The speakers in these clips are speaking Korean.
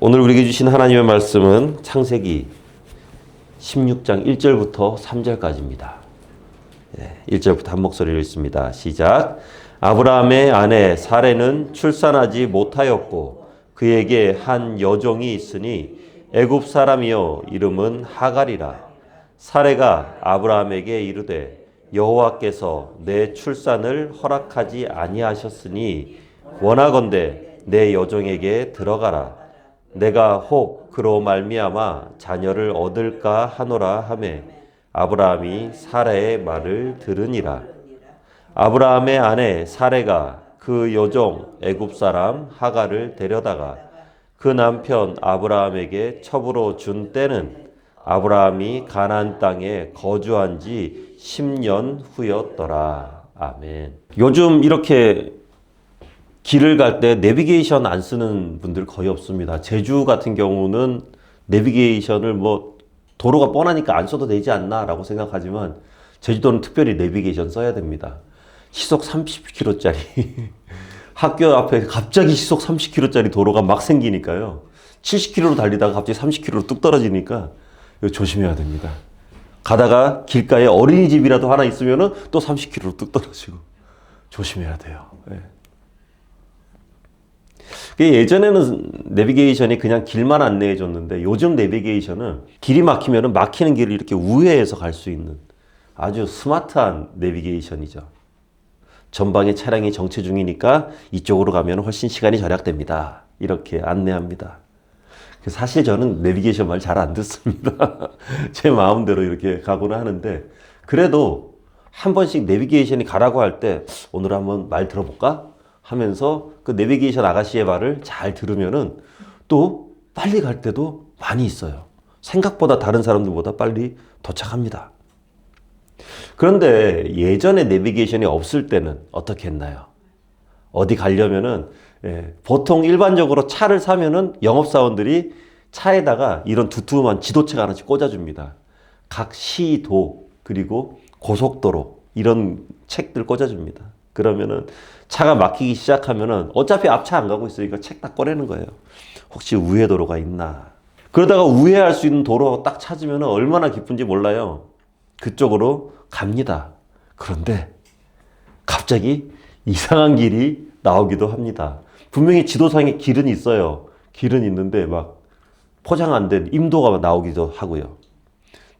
오늘 우리에게 주신 하나님의 말씀은 창세기 16장 1절부터 3절까지입니다. 1절부터 한 목소리로 읽습니다. 시작. 아브라함의 아내 사레는 출산하지 못하였고 그에게 한 여종이 있으니 애굽 사람이요 이름은 하갈이라. 사레가 아브라함에게 이르되 여호와께서 내 출산을 허락하지 아니하셨으니 원하건대 내 여종에게 들어가라. 내가 혹 그로 말미암아 자녀를 얻을까 하노라 하매 아브라함이 사레의 말을 들으니라. 아브라함의 아내 사레가 그 여종 애굽 사람 하갈을 데려다가 그 남편 아브라함에게 첩으로 준 때는 아브라함이 가나안 땅에 거주한 지 10년 후였더라. 아멘. 요즘 이렇게 길을 갈 때 내비게이션 안 쓰는 분들 거의 없습니다. 제주 같은 경우는 내비게이션을 도로가 뻔하니까 안 써도 되지 않나 라고 생각하지만 제주도는 특별히 내비게이션 써야 됩니다. 시속 30km짜리 학교 앞에 갑자기 시속 30km짜리 도로가 막 생기니까요. 70km로 달리다가 갑자기 30km로 뚝 떨어지니까 이거 조심해야 됩니다. 가다가 길가에 어린이집이라도 하나 있으면은 또 30km로 뚝 떨어지고 조심해야 돼요. 네. 예전에는 내비게이션이 그냥 길만 안내해 줬는데 요즘 내비게이션은 길이 막히면은 막히는 길을 이렇게 우회해서 갈 수 있는 아주 스마트한 내비게이션이죠. 전방에 차량이 정체 중이니까 이쪽으로 가면 훨씬 시간이 절약됩니다. 이렇게 안내합니다. 사실 저는 내비게이션 말 잘 안 듣습니다. 제 마음대로 이렇게 가고는 하는데 그래도 한 번씩 내비게이션이 가라고 할 때 오늘 한번 말 들어볼까? 하면서 그 내비게이션 아가씨의 말을 잘 들으면은 또 빨리 갈 때도 많이 있어요. 생각보다 다른 사람들보다 빨리 도착합니다. 그런데 예전에 내비게이션이 없을 때는 어떻게 했나요? 어디 가려면은 보통 일반적으로 차를 사면은 영업사원들이 차에다가 이런 두툼한 지도책 하나씩 꽂아줍니다. 각 시, 도, 그리고 고속도로 이런 책들 꽂아줍니다. 그러면은 차가 막히기 시작하면은 어차피 앞차 안 가고 있으니까 책 딱 꺼내는 거예요. 혹시 우회 도로가 있나? 그러다가 우회할 수 있는 도로 딱 찾으면 얼마나 기쁜지 몰라요. 그쪽으로 갑니다. 그런데 갑자기 이상한 길이 나오기도 합니다. 분명히 지도상에 길은 있어요. 길은 있는데 막 포장 안 된 임도가 나오기도 하고요.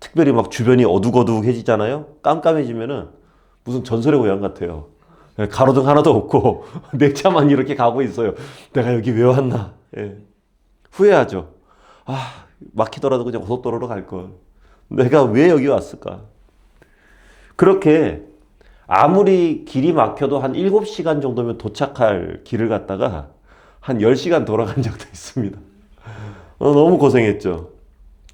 특별히 막 주변이 어둑어둑해지잖아요. 깜깜해지면은 무슨 전설의 고향 같아요. 가로등 하나도 없고 내 차만 이렇게 가고 있어요. 내가 여기 왜 왔나? 후회하죠. 막히더라도 그냥 고속도로로 갈 걸. 내가 왜 여기 왔을까? 그렇게 아무리 길이 막혀도 한 7시간 정도면 도착할 길을 갔다가 한 10시간 돌아간 적도 있습니다. 너무 고생했죠.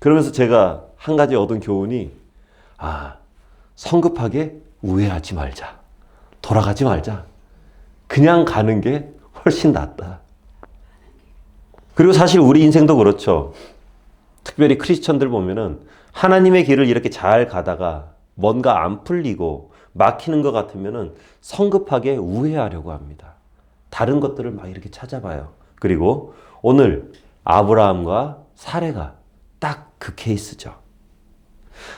그러면서 제가 한 가지 얻은 교훈이 성급하게 우회하지 말자. 돌아가지 말자. 그냥 가는 게 훨씬 낫다. 그리고 사실 우리 인생도 그렇죠. 특별히 크리스천들 보면은 하나님의 길을 이렇게 잘 가다가 뭔가 안 풀리고 막히는 것 같으면은 성급하게 우회하려고 합니다. 다른 것들을 막 이렇게 찾아봐요. 그리고 오늘 아브라함과 사레가 딱 그 케이스죠.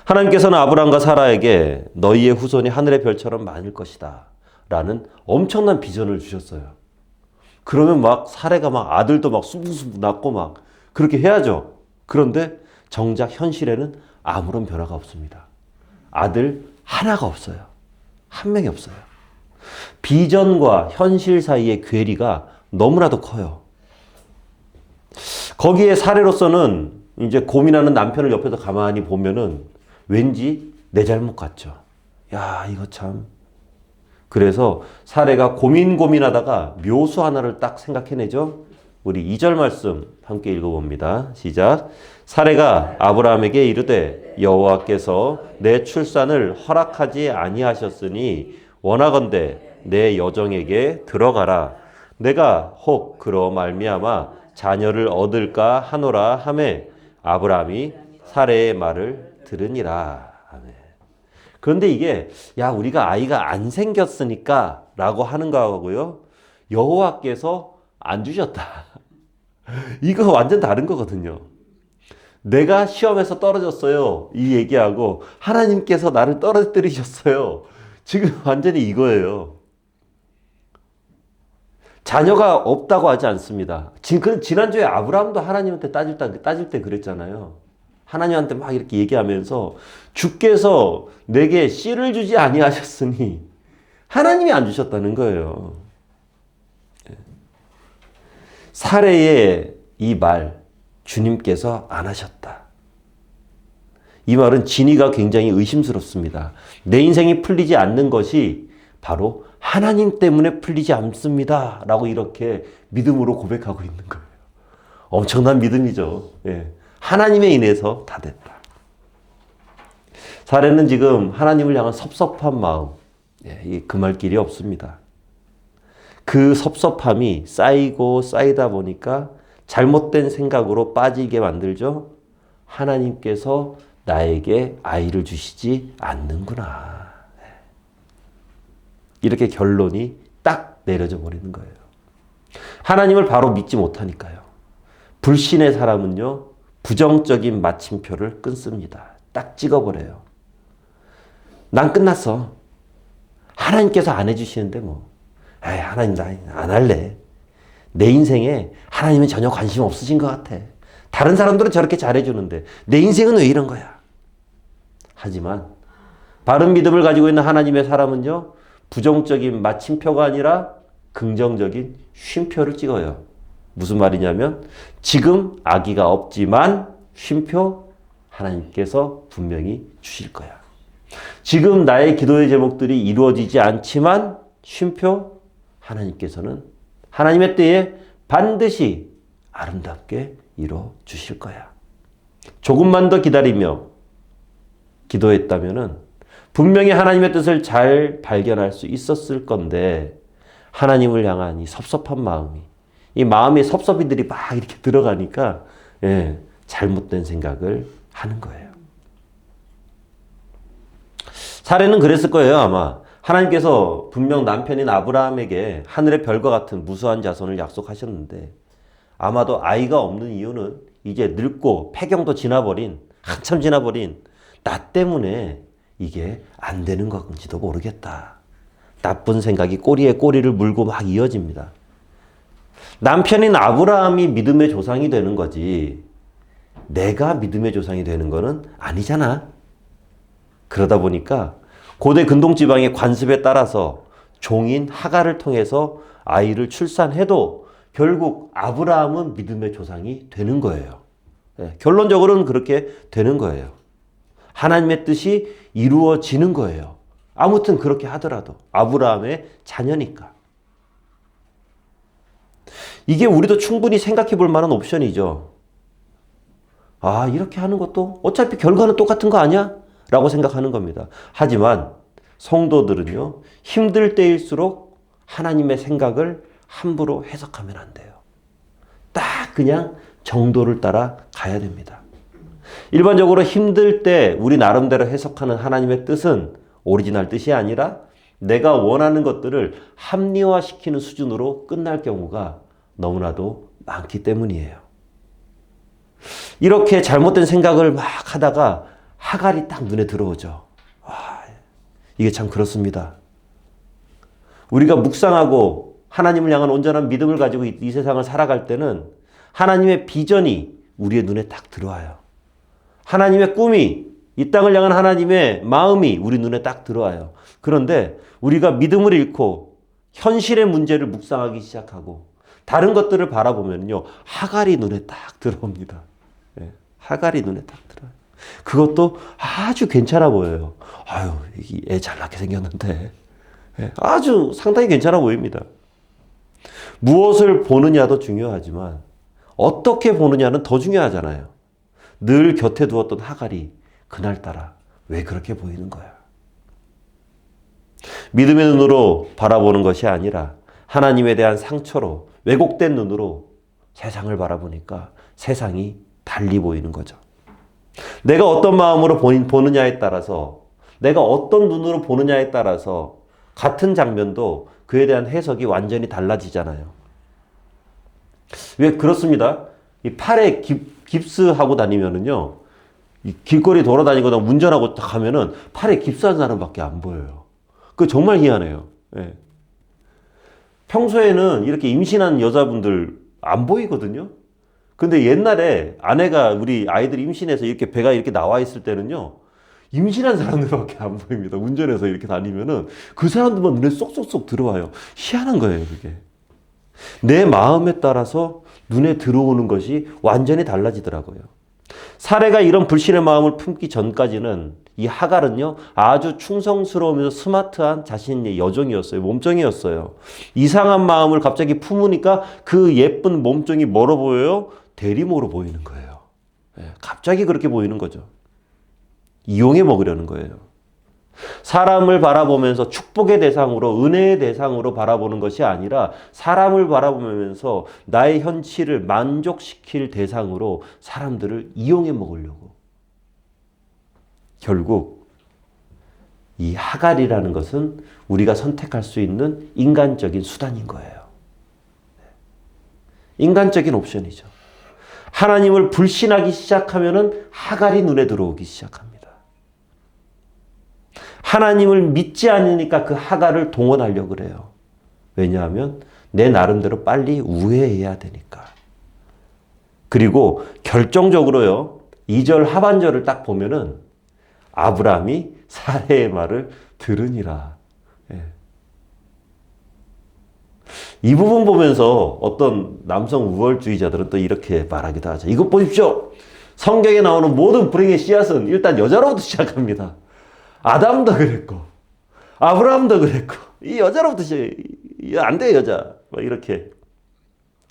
하나님께서는 아브라함과 사라에게 너희의 후손이 하늘의 별처럼 많을 것이다 라는 엄청난 비전을 주셨어요. 그러면 막 사레가 막 아들도 막 수북수북 낳고 막 그렇게 해야죠. 그런데 정작 현실에는 아무런 변화가 없습니다. 아들 하나가 없어요. 한 명이 없어요. 비전과 현실 사이의 괴리가 너무나도 커요. 거기에 사례로서는 이제 고민하는 남편을 옆에서 가만히 보면은 왠지 내 잘못 같죠. 야, 이거 참. 그래서 사례가 고민하다가 묘수 하나를 딱 생각해내죠. 우리 2절 말씀 함께 읽어봅니다. 시작. 사레가 아브라함에게 이르되 여호와께서 내 출산을 허락하지 아니하셨으니 원하건대 내 여종에게 들어가라. 내가 혹 그로 말미암아 자녀를 얻을까 하노라 하매 아브라함이 사레의 말을 들으니라. 아멘. 그런데 이게 우리가 아이가 안 생겼으니까 라고 하는 거하고요. 여호와께서 안 주셨다. 이거 완전 다른 거거든요. 내가 시험에서 떨어졌어요. 이 얘기하고 하나님께서 나를 떨어뜨리셨어요. 지금 완전히 이거예요. 자녀가 없다고 하지 않습니다. 지난주에 아브라함도 하나님한테 따질 때 그랬잖아요. 하나님한테 막 이렇게 얘기하면서 주께서 내게 씨를 주지 아니하셨으니 하나님이 안 주셨다는 거예요. 사례의 이 말 주님께서 안 하셨다. 이 말은 진위가 굉장히 의심스럽습니다. 내 인생이 풀리지 않는 것이 바로 하나님 때문에 풀리지 않습니다. 라고 이렇게 믿음으로 고백하고 있는 거예요. 엄청난 믿음이죠. 예. 하나님에 인해서 다 됐다. 사례는 지금 하나님을 향한 섭섭한 마음, 예, 금할 길이 없습니다. 그 섭섭함이 쌓이고 쌓이다 보니까 잘못된 생각으로 빠지게 만들죠. 하나님께서 나에게 아이를 주시지 않는구나. 이렇게 결론이 딱 내려져 버리는 거예요. 하나님을 바로 믿지 못하니까요. 불신의 사람은요, 부정적인 마침표를 끊습니다. 딱 찍어버려요. 난 끝났어. 하나님께서 안 해주시는데 뭐. 에이, 하나님 나 안 할래. 내 인생에 하나님은 전혀 관심 없으신 것 같아. 다른 사람들은 저렇게 잘해주는데 내 인생은 왜 이런 거야? 하지만 바른 믿음을 가지고 있는 하나님의 사람은요, 부정적인 마침표가 아니라 긍정적인 쉼표를 찍어요. 무슨 말이냐면 지금 아기가 없지만 쉼표 하나님께서 분명히 주실 거야. 지금 나의 기도의 제목들이 이루어지지 않지만 쉼표 하나님께서는 하나님의 때에 반드시 아름답게 이루어 주실 거야. 조금만 더 기다리며 기도했다면은 분명히 하나님의 뜻을 잘 발견할 수 있었을 건데 하나님을 향한 이 섭섭한 마음이, 이 마음의 섭섭이들이 막 이렇게 들어가니까 잘못된 생각을 하는 거예요. 사례는 그랬을 거예요, 아마. 하나님께서 분명 남편인 아브라함에게 하늘의 별과 같은 무수한 자손을 약속하셨는데 아마도 아이가 없는 이유는 이제 늙고 폐경도 지나버린, 한참 지나버린 나 때문에 이게 안 되는 건지도 모르겠다. 나쁜 생각이 꼬리에 꼬리를 물고 막 이어집니다. 남편인 아브라함이 믿음의 조상이 되는 거지 내가 믿음의 조상이 되는 거는 아니잖아. 그러다 보니까 고대 근동지방의 관습에 따라서 종인 하갈을 통해서 아이를 출산해도 결국 아브라함은 믿음의 조상이 되는 거예요. 결론적으로는 그렇게 되는 거예요. 하나님의 뜻이 이루어지는 거예요. 아무튼 그렇게 하더라도 아브라함의 자녀니까. 이게 우리도 충분히 생각해 볼 만한 옵션이죠. 아, 이렇게 하는 것도 어차피 결과는 똑같은 거 아니야? 라고 생각하는 겁니다. 하지만 성도들은요, 힘들 때일수록 하나님의 생각을 함부로 해석하면 안 돼요. 딱 그냥 정도를 따라 가야 됩니다. 일반적으로 힘들 때 우리 나름대로 해석하는 하나님의 뜻은 오리지널 뜻이 아니라 내가 원하는 것들을 합리화시키는 수준으로 끝날 경우가 너무나도 많기 때문이에요. 이렇게 잘못된 생각을 막 하다가 하갈이 딱 눈에 들어오죠. 와, 이게 참 그렇습니다. 우리가 묵상하고 하나님을 향한 온전한 믿음을 가지고 이 세상을 살아갈 때는 하나님의 비전이 우리의 눈에 딱 들어와요. 하나님의 꿈이, 이 땅을 향한 하나님의 마음이 우리 눈에 딱 들어와요. 그런데 우리가 믿음을 잃고 현실의 문제를 묵상하기 시작하고 다른 것들을 바라보면요, 하갈이 눈에 딱 들어옵니다. 하갈이 눈에 딱 들어요. 그것도 아주 괜찮아 보여요. 아유, 애 잘나게 생겼는데. 아주 상당히 괜찮아 보입니다. 무엇을 보느냐도 중요하지만 어떻게 보느냐는 더 중요하잖아요. 늘 곁에 두었던 하갈이 그날따라 왜 그렇게 보이는 거야? 믿음의 눈으로 바라보는 것이 아니라 하나님에 대한 상처로 왜곡된 눈으로 세상을 바라보니까 세상이 달리 보이는 거죠. 내가 어떤 마음으로 보느냐에 따라서, 내가 어떤 눈으로 보느냐에 따라서 같은 장면도 그에 대한 해석이 완전히 달라지잖아요. 왜 그렇습니다. 이 팔에 깁스하고 다니면은요, 이 길거리 돌아다니거나 운전하고 딱 하면은 팔에 깁스한 사람밖에 안 보여요. 그거 정말 희한해요. 예. 평소에는 이렇게 임신한 여자분들 안 보이거든요. 근데 옛날에 아내가 우리 아이들 임신해서 이렇게 배가 이렇게 나와 있을 때는요, 임신한 사람들밖에 안 보입니다. 운전해서 이렇게 다니면은 그 사람들만 눈에 쏙쏙쏙 들어와요. 희한한 거예요, 그게. 내 마음에 따라서 눈에 들어오는 것이 완전히 달라지더라고요. 사례가 이런 불신의 마음을 품기 전까지는 이 하갈은요, 아주 충성스러우면서 스마트한 자신의 여종이었어요. 몸종이었어요. 이상한 마음을 갑자기 품으니까 그 예쁜 몸종이 뭐로 보여요? 대리모로 보이는 거예요. 갑자기 그렇게 보이는 거죠. 이용해 먹으려는 거예요. 사람을 바라보면서 축복의 대상으로, 은혜의 대상으로 바라보는 것이 아니라 사람을 바라보면서 나의 현실을 만족시킬 대상으로 사람들을 이용해 먹으려고. 결국 이 하갈이라는 것은 우리가 선택할 수 있는 인간적인 수단인 거예요. 인간적인 옵션이죠. 하나님을 불신하기 시작하면은 하갈이 눈에 들어오기 시작합니다. 하나님을 믿지 않으니까 그 하갈을 동원하려고 그래요. 왜냐하면 내 나름대로 빨리 우회해야 되니까. 그리고 결정적으로요, 2절 하반절을 딱 보면은 아브라함이 사레의 말을 들으니라. 예. 이 부분 보면서 어떤 남성 우월주의자들은 또 이렇게 말하기도 하죠. 이것 보십시오. 성경에 나오는 모든 불행의 씨앗은 일단 여자로부터 시작합니다. 아담도 그랬고, 아브라함도 그랬고, 이 여자로부터 안 돼, 여자. 막 이렇게.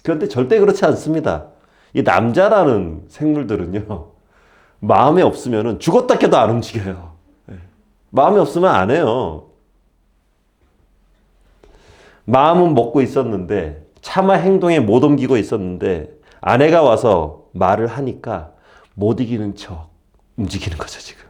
그런데 절대 그렇지 않습니다. 이 남자라는 생물들은요, 마음에 없으면 죽었다 깨도 안 움직여요. 마음에 없으면 안 해요. 마음은 먹고 있었는데, 차마 행동에 못 옮기고 있었는데, 아내가 와서 말을 하니까 못 이기는 척 움직이는 거죠, 지금.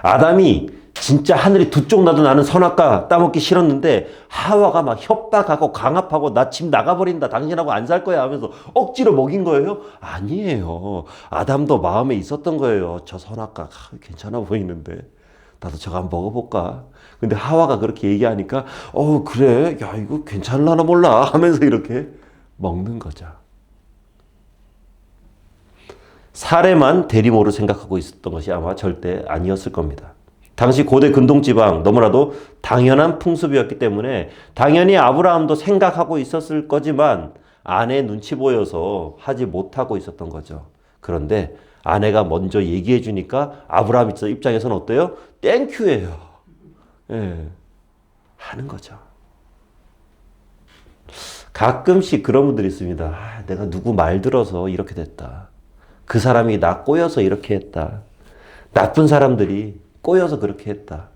아담이 진짜 하늘이 두 쪽 나도 나는 선악과 따먹기 싫었는데 하와가 막 협박하고 강압하고 나 집 나가버린다, 당신하고 안 살 거야 하면서 억지로 먹인 거예요? 아니에요. 아담도 마음에 있었던 거예요. 저 선악과 괜찮아 보이는데 나도 저거 한번 먹어볼까? 근데 하와가 그렇게 얘기하니까 그래, 야 이거 괜찮을라나 몰라 하면서 이렇게 먹는 거죠. 사례만 대리모로 생각하고 있었던 것이 아마 절대 아니었을 겁니다. 당시 고대 근동지방 너무나도 당연한 풍습이었기 때문에 당연히 아브라함도 생각하고 있었을 거지만 아내 눈치 보여서 하지 못하고 있었던 거죠. 그런데 아내가 먼저 얘기해 주니까 아브라함 입장에서는 어때요? 땡큐예요. 예, 하는 거죠. 가끔씩 그런 분들이 있습니다. 내가 누구 말 들어서 이렇게 됐다. 그 사람이 나 꼬여서 이렇게 했다. 나쁜 사람들이 꼬여서 그렇게 했다.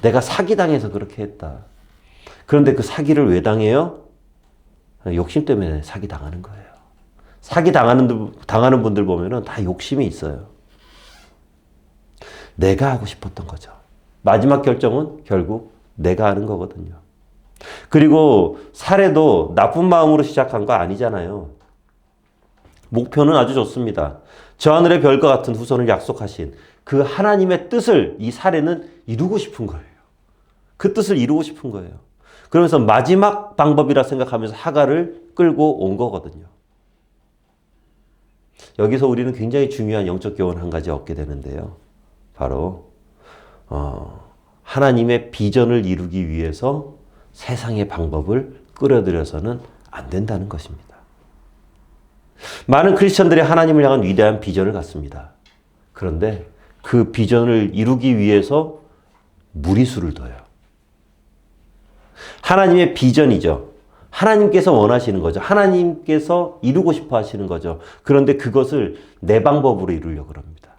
내가 사기당해서 그렇게 했다. 그런데 그 사기를 왜 당해요? 욕심 때문에 사기당하는 거예요. 당하는 분들 보면은 다 욕심이 있어요. 내가 하고 싶었던 거죠. 마지막 결정은 결국 내가 하는 거거든요. 그리고 사례도 나쁜 마음으로 시작한 거 아니잖아요. 목표는 아주 좋습니다. 저 하늘의 별과 같은 후손을 약속하신 그 하나님의 뜻을 이 사례는 이루고 싶은 거예요. 그 뜻을 이루고 싶은 거예요. 그러면서 마지막 방법이라 생각하면서 하갈을 끌고 온 거거든요. 여기서 우리는 굉장히 중요한 영적 교훈 한 가지 얻게 되는데요. 바로 하나님의 비전을 이루기 위해서 세상의 방법을 끌어들여서는 안 된다는 것입니다. 많은 크리스천들이 하나님을 향한 위대한 비전을 갖습니다. 그런데 그 비전을 이루기 위해서 무리수를 둬요. 하나님의 비전이죠. 하나님께서 원하시는 거죠. 하나님께서 이루고 싶어 하시는 거죠. 그런데 그것을 내 방법으로 이루려고 합니다.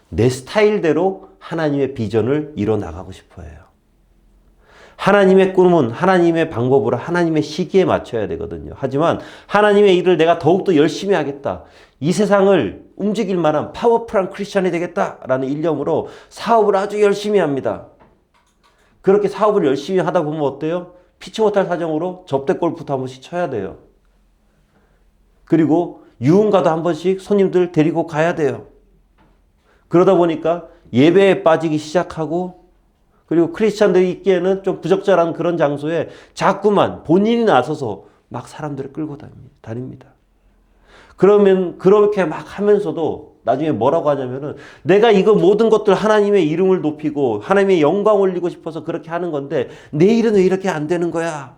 내 스타일대로 하나님의 비전을 이뤄나가고 싶어 해요. 하나님의 꿈은 하나님의 방법으로 하나님의 시기에 맞춰야 되거든요. 하지만 하나님의 일을 내가 더욱더 열심히 하겠다. 이 세상을 움직일 만한 파워풀한 크리스천이 되겠다라는 일념으로 사업을 아주 열심히 합니다. 그렇게 사업을 열심히 하다 보면 어때요? 피치 못할 사정으로 접대 골프도 한 번씩 쳐야 돼요. 그리고 유흥가도 한 번씩 손님들 데리고 가야 돼요. 그러다 보니까 예배에 빠지기 시작하고, 그리고 크리스찬들이 있기에는 좀 부적절한 그런 장소에 자꾸만 본인이 나서서 막 사람들을 끌고 다닙니다. 그러면 그렇게 막 하면서도 나중에 뭐라고 하냐면은 내가 이거 모든 것들 하나님의 이름을 높이고 하나님의 영광 올리고 싶어서 그렇게 하는 건데 내 일은 왜 이렇게 안 되는 거야?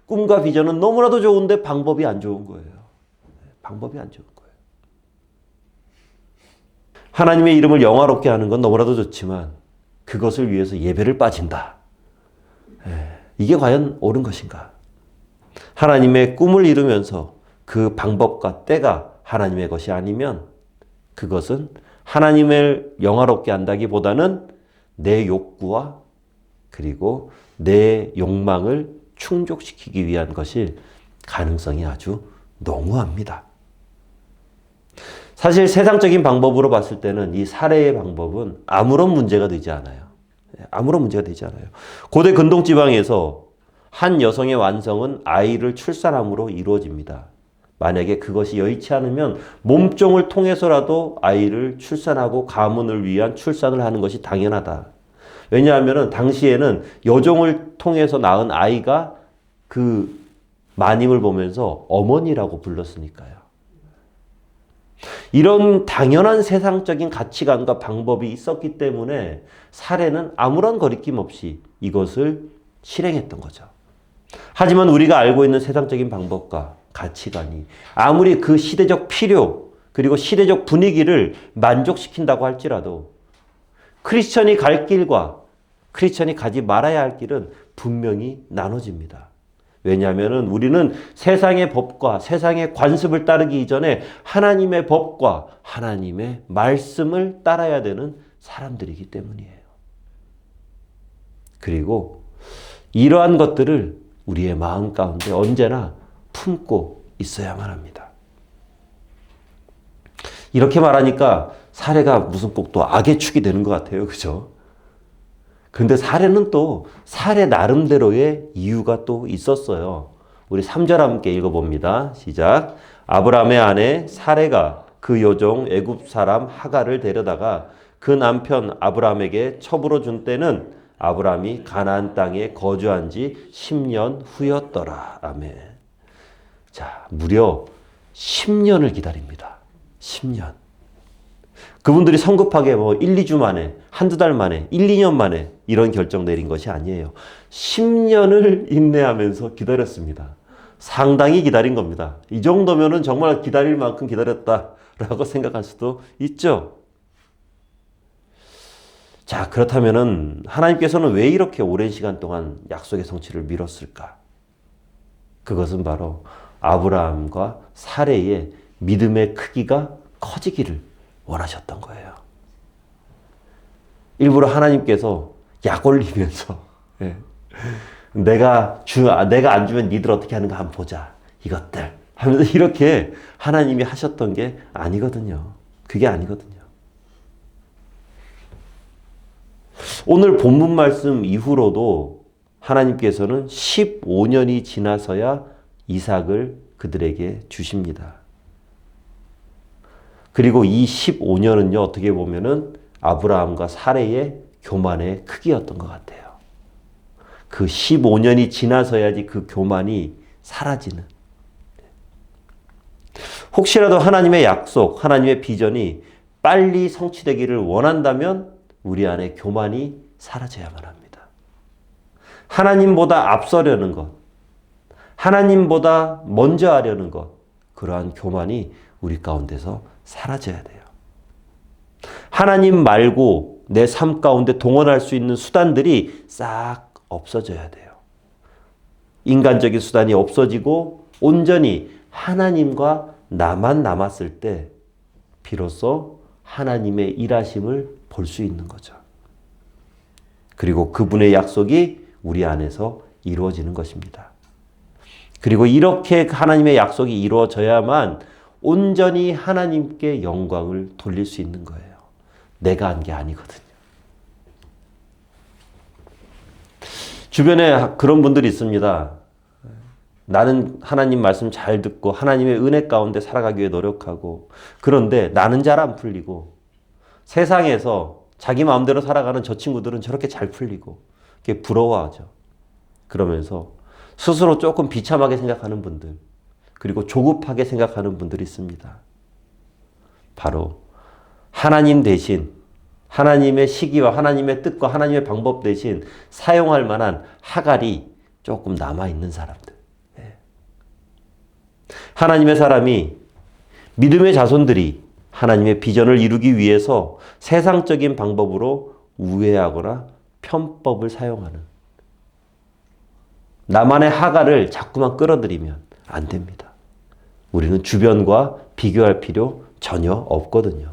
꿈과 비전은 너무나도 좋은데 방법이 안 좋은 거예요. 방법이 안 좋은 거예요. 하나님의 이름을 영화롭게 하는 건 너무나도 좋지만 그것을 위해서 예배를 빠진다. 이게 과연 옳은 것인가? 하나님의 꿈을 이루면서 그 방법과 때가 하나님의 것이 아니면 그것은 하나님을 영화롭게 한다기보다는 내 욕구와 그리고 내 욕망을 충족시키기 위한 것일 가능성이 아주 농후합니다. 사실 세상적인 방법으로 봤을 때는 이 살해의 방법은 아무런 문제가 되지 않아요. 아무런 문제가 되지 않아요. 고대 근동지방에서 한 여성의 완성은 아이를 출산함으로 이루어집니다. 만약에 그것이 여의치 않으면 몸종을 통해서라도 아이를 출산하고 가문을 위한 출산을 하는 것이 당연하다. 왜냐하면 당시에는 여종을 통해서 낳은 아이가 그 마님을 보면서 어머니라고 불렀으니까요. 이런 당연한 세상적인 가치관과 방법이 있었기 때문에 살해는 아무런 거리낌 없이 이것을 실행했던 거죠. 하지만 우리가 알고 있는 세상적인 방법과 가치관이 아무리 그 시대적 필요 그리고 시대적 분위기를 만족시킨다고 할지라도 크리스천이 갈 길과 크리스천이 가지 말아야 할 길은 분명히 나눠집니다. 왜냐하면 우리는 세상의 법과 세상의 관습을 따르기 이전에 하나님의 법과 하나님의 말씀을 따라야 되는 사람들이기 때문이에요. 그리고 이러한 것들을 우리의 마음 가운데 언제나 품고 있어야만 합니다. 이렇게 말하니까 살해가 무슨 꼭 또 악의 축이 되는 것 같아요. 그죠? 그런데 살해는 또 살해 나름대로의 이유가 또 있었어요. 우리 3절 함께 읽어봅니다. 시작. 아브라함의 아내 사레가 그 여종 애굽 사람 하갈을 데려다가 그 남편 아브라함에게 첩으로 준 때는 아브라함이 가나안 땅에 거주한 지 10년 후였더라. 아멘. 자, 무려 10년을 기다립니다. 10년. 그분들이 성급하게 뭐 1, 2주 만에, 한두 달 만에, 1, 2년 만에 이런 결정 내린 것이 아니에요. 10년을 인내하면서 기다렸습니다. 상당히 기다린 겁니다. 이 정도면은 정말 기다릴 만큼 기다렸다라고 생각할 수도 있죠. 자, 그렇다면은 하나님께서는 왜 이렇게 오랜 시간 동안 약속의 성취를 미뤘을까? 그것은 바로 아브라함과 사레의 믿음의 크기가 커지기를 원하셨던 거예요. 일부러 하나님께서 약 올리면서 내가 안 주면 니들 어떻게 하는가 한번 보자. 이것들 하면서 이렇게 하나님이 하셨던 게 아니거든요. 그게 아니거든요. 오늘 본문 말씀 이후로도 하나님께서는 15년이 지나서야 이삭을 그들에게 주십니다. 그리고 이 15년은요, 어떻게 보면은 아브라함과 사레의 교만의 크기였던 것 같아요. 그 15년이 지나서야지 그 교만이 사라지는. 혹시라도 하나님의 약속, 하나님의 비전이 빨리 성취되기를 원한다면 우리 안에 교만이 사라져야만 합니다. 하나님보다 앞서려는 것, 하나님보다 먼저 하려는 것, 그러한 교만이 우리 가운데서 사라져야 돼요. 하나님 말고 내 삶 가운데 동원할 수 있는 수단들이 싹 없어져야 돼요. 인간적인 수단이 없어지고 온전히 하나님과 나만 남았을 때 비로소 하나님의 일하심을 볼 수 있는 거죠. 그리고 그분의 약속이 우리 안에서 이루어지는 것입니다. 그리고 이렇게 하나님의 약속이 이루어져야만 온전히 하나님께 영광을 돌릴 수 있는 거예요. 내가 한 게 아니거든요. 주변에 그런 분들이 있습니다. 나는 하나님 말씀 잘 듣고 하나님의 은혜 가운데 살아가기 위해 노력하고, 그런데 나는 잘 안 풀리고, 세상에서 자기 마음대로 살아가는 저 친구들은 저렇게 잘 풀리고, 그게 부러워하죠. 그러면서 스스로 조금 비참하게 생각하는 분들, 그리고 조급하게 생각하는 분들이 있습니다. 바로 하나님 대신, 하나님의 시기와 하나님의 뜻과 하나님의 방법 대신 사용할 만한 하갈이 조금 남아있는 사람들. 하나님의 사람이, 믿음의 자손들이 하나님의 비전을 이루기 위해서 세상적인 방법으로 우회하거나 편법을 사용하는, 나만의 하갈을 자꾸만 끌어들이면 안 됩니다. 우리는 주변과 비교할 필요 전혀 없거든요.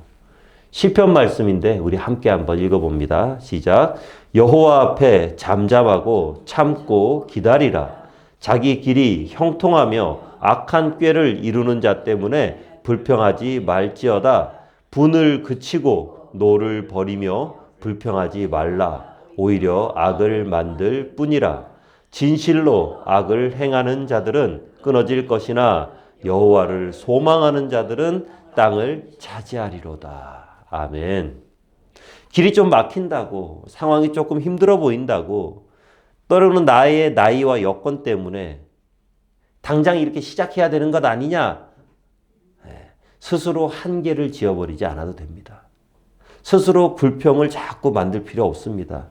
시편 말씀인데 우리 함께 한번 읽어봅니다. 시작. 여호와 앞에 잠잠하고 참고 기다리라. 자기 길이 형통하며 악한 꾀를 이루는 자 때문에 불평하지 말지어다. 분을 그치고 노를 버리며 불평하지 말라. 오히려 악을 만들 뿐이라. 진실로 악을 행하는 자들은 끊어질 것이나 여호와를 소망하는 자들은 땅을 차지하리로다. 아멘. 길이 좀 막힌다고, 상황이 조금 힘들어 보인다고, 때로는 나의 나이와 여건 때문에 당장 이렇게 시작해야 되는 것 아니냐? 스스로 한계를 지어버리지 않아도 됩니다. 스스로 불평을 자꾸 만들 필요 없습니다.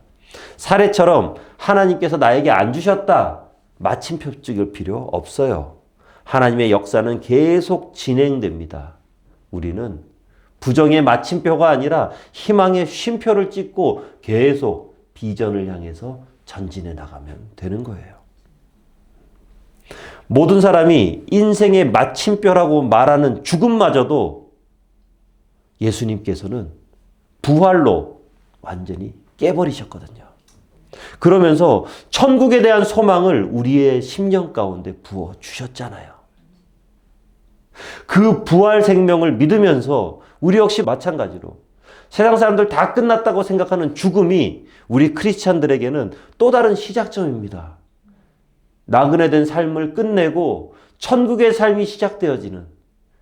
사례처럼 하나님께서 나에게 안 주셨다, 마침표 찍을 필요 없어요. 하나님의 역사는 계속 진행됩니다. 우리는 부정의 마침표가 아니라 희망의 쉼표를 찍고 계속 비전을 향해서 전진해 나가면 되는 거예요. 모든 사람이 인생의 마침표라고 말하는 죽음마저도 예수님께서는 부활로 완전히 깨버리셨거든요. 그러면서 천국에 대한 소망을 우리의 심령 가운데 부어주셨잖아요. 그 부활 생명을 믿으면서 우리 역시 마찬가지로 세상 사람들 다 끝났다고 생각하는 죽음이 우리 크리스찬들에게는 또 다른 시작점입니다. 나그네 된 삶을 끝내고 천국의 삶이 시작되어지는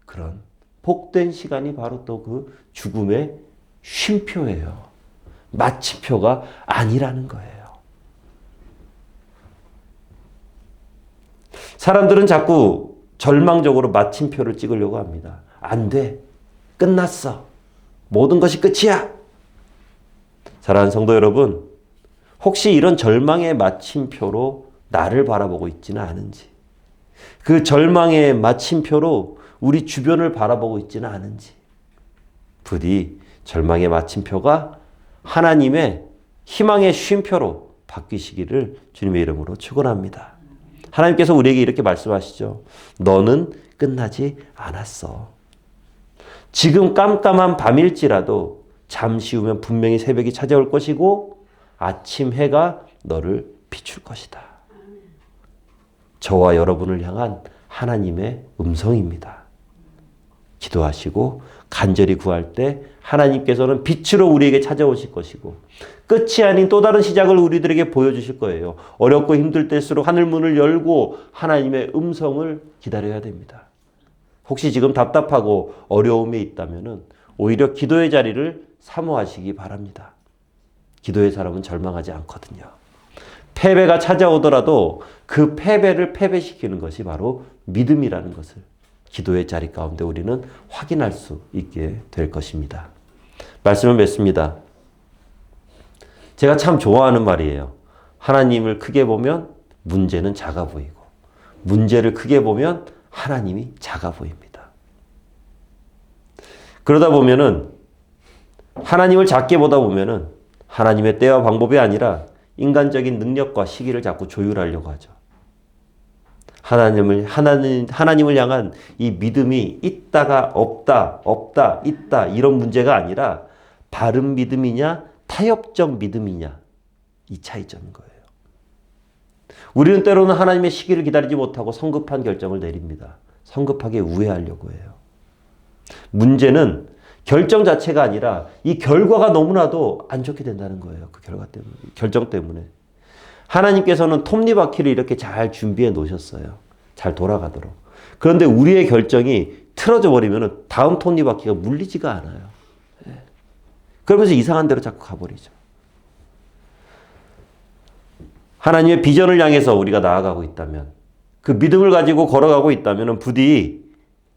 그런 복된 시간이 바로 또 그 죽음의 쉼표예요. 마침표가 아니라는 거예요. 사람들은 자꾸 절망적으로 마침표를 찍으려고 합니다. 안 돼. 끝났어. 모든 것이 끝이야. 사랑하는 성도 여러분, 혹시 이런 절망의 마침표로 나를 바라보고 있지는 않은지, 그 절망의 마침표로 우리 주변을 바라보고 있지는 않은지, 부디 절망의 마침표가 하나님의 희망의 쉼표로 바뀌시기를 주님의 이름으로 축원합니다. 하나님께서 우리에게 이렇게 말씀하시죠. 너는 끝나지 않았어. 지금 깜깜한 밤일지라도 잠시 후면 분명히 새벽이 찾아올 것이고 아침 해가 너를 비출 것이다. 저와 여러분을 향한 하나님의 음성입니다. 기도하시고 간절히 구할 때 하나님께서는 빛으로 우리에게 찾아오실 것이고 끝이 아닌 또 다른 시작을 우리들에게 보여주실 거예요. 어렵고 힘들 때일수록 하늘문을 열고 하나님의 음성을 기다려야 됩니다. 혹시 지금 답답하고 어려움에 있다면 오히려 기도의 자리를 사모하시기 바랍니다. 기도의 사람은 절망하지 않거든요. 패배가 찾아오더라도 그 패배를 패배시키는 것이 바로 믿음이라는 것을 기도의 자리 가운데 우리는 확인할 수 있게 될 것입니다. 말씀을 맺습니다. 제가 참 좋아하는 말이에요. 하나님을 크게 보면 문제는 작아 보이고 문제를 크게 보면 하나님이 작아 보입니다. 그러다 보면은 하나님을 작게 보다 보면은 하나님의 때와 방법이 아니라 인간적인 능력과 시기를 자꾸 조율하려고 하죠. 하나님을 향한 이 믿음이 있다가 없다, 있다 이런 문제가 아니라 바른 믿음이냐 타협적 믿음이냐 이 차이점인 거예요. 우리는 때로는 하나님의 시기를 기다리지 못하고 성급한 결정을 내립니다. 성급하게 우회하려고 해요. 문제는 결정 자체가 아니라 이 결과가 너무나도 안 좋게 된다는 거예요. 그 결정 때문에. 하나님께서는 톱니바퀴를 이렇게 잘 준비해 놓으셨어요. 잘 돌아가도록. 그런데 우리의 결정이 틀어져 버리면 다음 톱니바퀴가 물리지가 않아요. 그러면서 이상한 데로 자꾸 가버리죠. 하나님의 비전을 향해서 우리가 나아가고 있다면, 그 믿음을 가지고 걸어가고 있다면 부디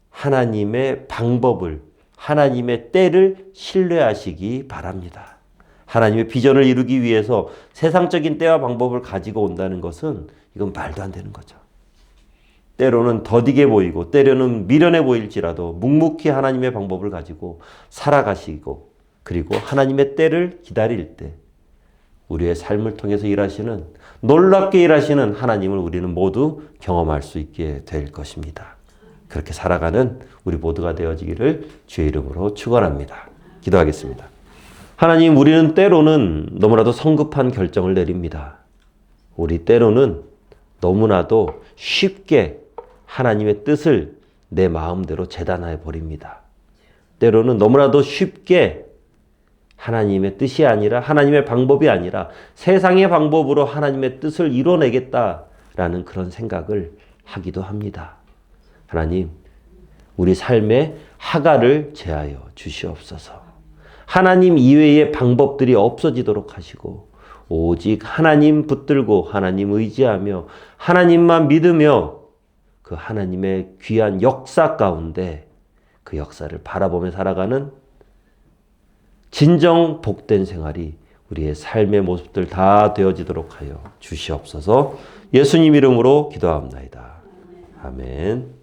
하나님의 방법을, 하나님의 때를 신뢰하시기 바랍니다. 하나님의 비전을 이루기 위해서 세상적인 때와 방법을 가지고 온다는 것은 이건 말도 안 되는 거죠. 때로는 더디게 보이고 때로는 미련해 보일지라도 묵묵히 하나님의 방법을 가지고 살아가시고, 그리고 하나님의 때를 기다릴 때 우리의 삶을 통해서 일하시는, 놀랍게 일하시는 하나님을 우리는 모두 경험할 수 있게 될 것입니다. 그렇게 살아가는 우리 모두가 되어지기를 주의 이름으로 축원합니다. 기도하겠습니다. 하나님, 우리는 때로는 너무나도 성급한 결정을 내립니다. 우리 때로는 너무나도 쉽게 하나님의 뜻을 내 마음대로 재단해 버립니다. 때로는 너무나도 쉽게 하나님의 뜻이 아니라, 하나님의 방법이 아니라 세상의 방법으로 하나님의 뜻을 이뤄내겠다라는 그런 생각을 하기도 합니다. 하나님, 우리 삶에 하가를 제하여 주시옵소서. 하나님 이외의 방법들이 없어지도록 하시고 오직 하나님 붙들고 하나님 의지하며 하나님만 믿으며 그 하나님의 귀한 역사 가운데 그 역사를 바라보며 살아가는 진정 복된 생활이 우리의 삶의 모습들 다 되어지도록 하여 주시옵소서. 예수님 이름으로 기도합니다. 아멘.